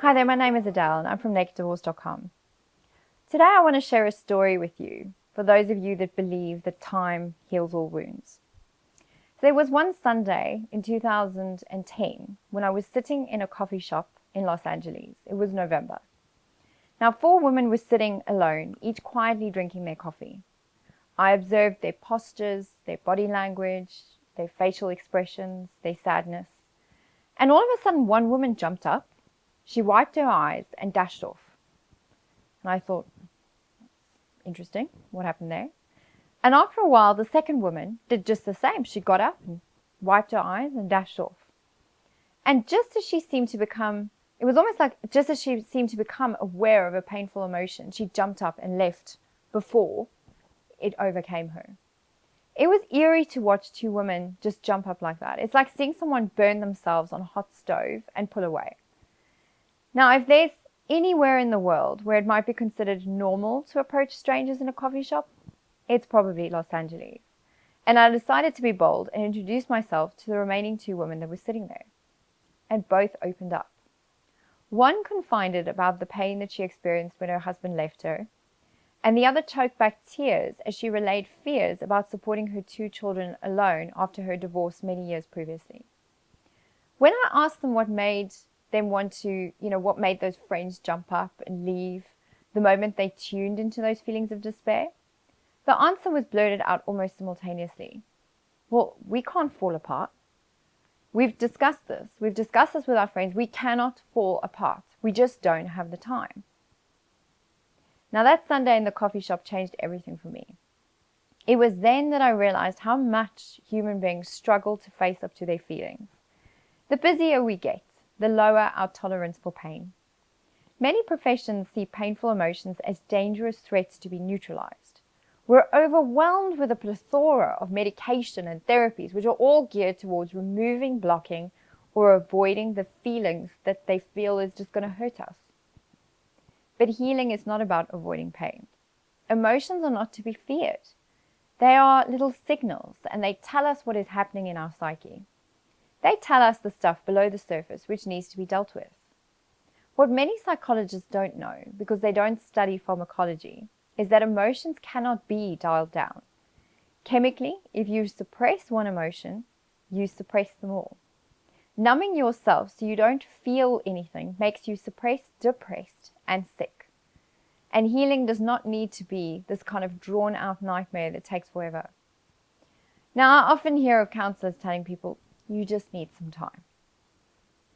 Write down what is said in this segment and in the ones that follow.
Hi there, my name is Adele and I'm from Naked.Recovery. Today I want to share a story with you for those of you that believe that time heals all wounds. So there was one Sunday in 2010 when I was sitting in a coffee shop in Los Angeles. It was November. Now 4 women were sitting alone, each quietly drinking their coffee. I observed their postures, their body language, their facial expressions, their sadness. And all of a sudden one woman jumped up. She wiped her eyes and dashed off. And I thought, interesting, what happened there? And after a while, the second woman did just the same. She got up and wiped her eyes and dashed off. And just as she seemed to become, it was almost like just as she seemed to become aware of a painful emotion, she jumped up and left before it overcame her. It was eerie to watch 2 women just jump up like that. It's like seeing someone burn themselves on a hot stove and pull away. Now, if there's anywhere in the world where it might be considered normal to approach strangers in a coffee shop, it's probably Los Angeles. And I decided to be bold and introduce myself to the remaining 2 women that were sitting there. And both opened up. One confided about the pain that she experienced when her husband left her, and the other choked back tears as she relayed fears about supporting her 2 children alone after her divorce many years previously. When I asked them what made them want to, what made those friends jump up and leave the moment they tuned into those feelings of despair, the answer was blurted out almost simultaneously. Well, we can't fall apart. We've discussed this. We've discussed this with our friends. We cannot fall apart. We just don't have the time. Now that Sunday in the coffee shop changed everything for me. It was then that I realized how much human beings struggle to face up to their feelings. The busier we get, the lower our tolerance for pain. Many professions see painful emotions as dangerous threats to be neutralized. We're overwhelmed with a plethora of medication and therapies which are all geared towards removing, blocking, or avoiding the feelings that they feel is just going to hurt us. But healing is not about avoiding pain. Emotions are not to be feared. They are little signals, and they tell us what is happening in our psyche. They tell us the stuff below the surface which needs to be dealt with. What many psychologists don't know, because they don't study pharmacology, is that emotions cannot be dialed down. Chemically, if you suppress one emotion, you suppress them all. Numbing yourself so you don't feel anything makes you suppressed, depressed, and sick. And healing does not need to be this kind of drawn-out nightmare that takes forever. Now, I often hear of counselors telling people, you just need some time.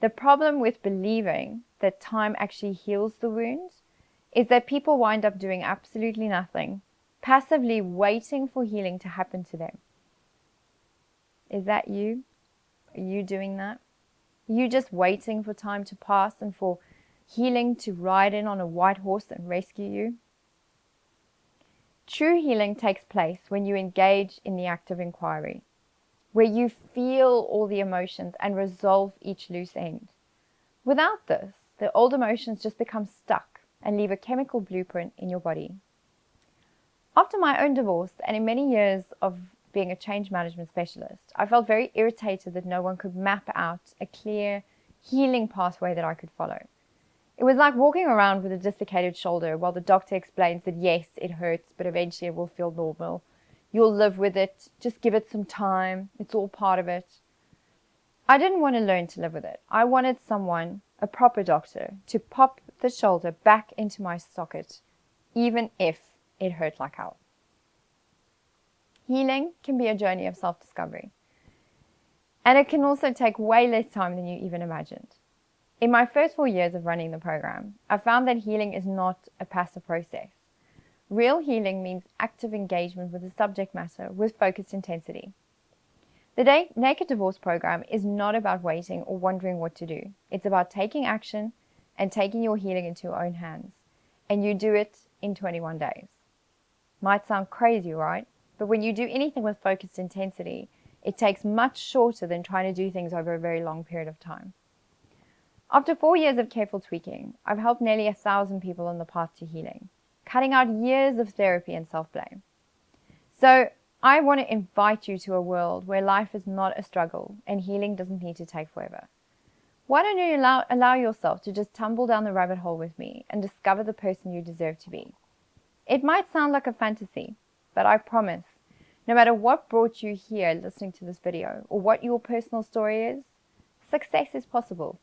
The problem with believing that time actually heals the wound is that people wind up doing absolutely nothing, passively waiting for healing to happen to them. Is that you? Are you doing that? Are you just waiting for time to pass and for healing to ride in on a white horse and rescue you? True healing takes place when you engage in the act of inquiry, where you feel all the emotions and resolve each loose end. Without this, the old emotions just become stuck and leave a chemical blueprint in your body. After my own divorce and in many years of being a change management specialist, I felt very irritated that no one could map out a clear healing pathway that I could follow. It was like walking around with a dislocated shoulder while the doctor explains that yes, it hurts, but eventually it will feel normal. You'll live with it. Just give it some time. It's all part of it. I didn't want to learn to live with it. I wanted someone, a proper doctor, to pop the shoulder back into my socket, even if it hurt like hell. Healing can be a journey of self-discovery. And it can also take way less time than you even imagined. In my first 4 years of running the program, I found that healing is not a passive process. Real healing means active engagement with the subject matter with focused intensity. The Naked Divorce program is not about waiting or wondering what to do. It's about taking action and taking your healing into your own hands. And you do it in 21 days. Might sound crazy, right? But when you do anything with focused intensity, it takes much shorter than trying to do things over a very long period of time. After 4 years of careful tweaking, I've helped nearly 1,000 people on the path to healing, cutting out years of therapy and self-blame. So I want to invite you to a world where life is not a struggle and healing doesn't need to take forever. Why don't you allow yourself to just tumble down the rabbit hole with me and discover the person you deserve to be? It might sound like a fantasy, but I promise, no matter what brought you here listening to this video or what your personal story is, success is possible.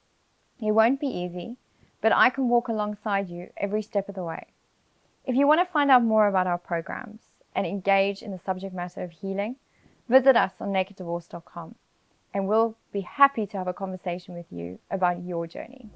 It won't be easy, but I can walk alongside you every step of the way. If you want to find out more about our programs and engage in the subject matter of healing, visit us on Naked.Divorce.com and we'll be happy to have a conversation with you about your journey.